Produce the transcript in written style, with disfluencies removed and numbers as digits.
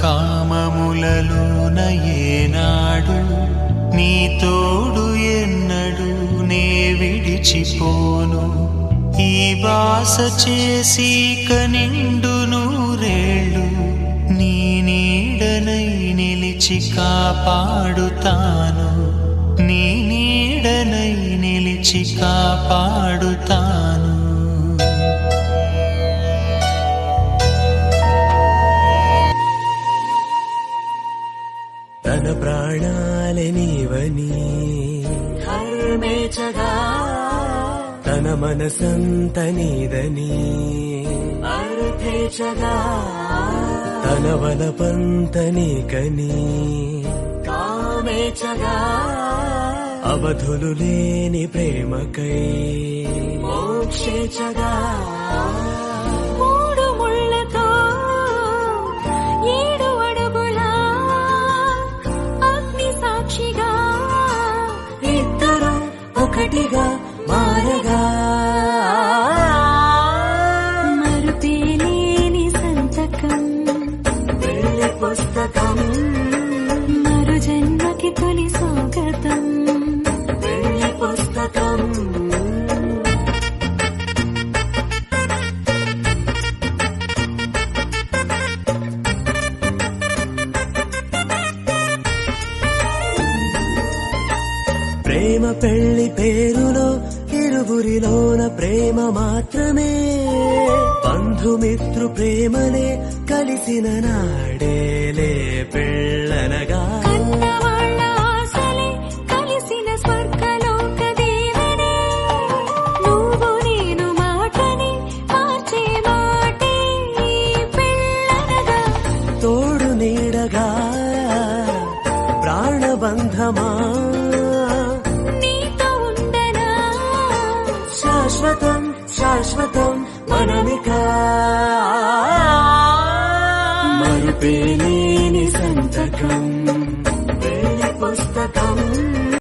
కామములలోన ఏనాడు నీ తోడు ఎన్నడు నే విడిచిపోను. ఈ బాస చేసి కనిండు నూరేళ్ళు నీ నీడనై నిలిచి కాపాడుతాను. నీ నీడనై నిలిచి కాపాడుతాను. తన ప్రాణాలే నీవని హర్మేచగా తన మనసంత నీదని అర్థేచగా తన వలపంత నీకని కామేచగా అవధులు లేని ప్రేమకై మోక్షేచగా మూడు ముళ్ళతో 7 అడుగుల అగ్ని సాక్షిగా ఇద్దరు ఒకటిగా మారగా మరుపేలేని సంతకం వెళ్ళి పుస్తకం మరు జన్మకి తొలి స్వాగతం వెళ్ళి పుస్తకం. ప్రేమ పెళ్లి పేరులో ఇరువురిలోన ప్రేమ మాత్రమే బంధుమిత్రు ప్రేమనే కలిసిన నాడేలే పెళ్ళనగా కన్నవాళ్ళ ఆశలే కలిసిన స్వర్గలోక దేవనే నువ్వు నేను మాటని మార్చే మాటే పెళ్ళనగా తోడు నీడగా ప్రాణబంధమా శాశ్వతం శాశ్వతం మనమిక మరుపేలేని సంతకం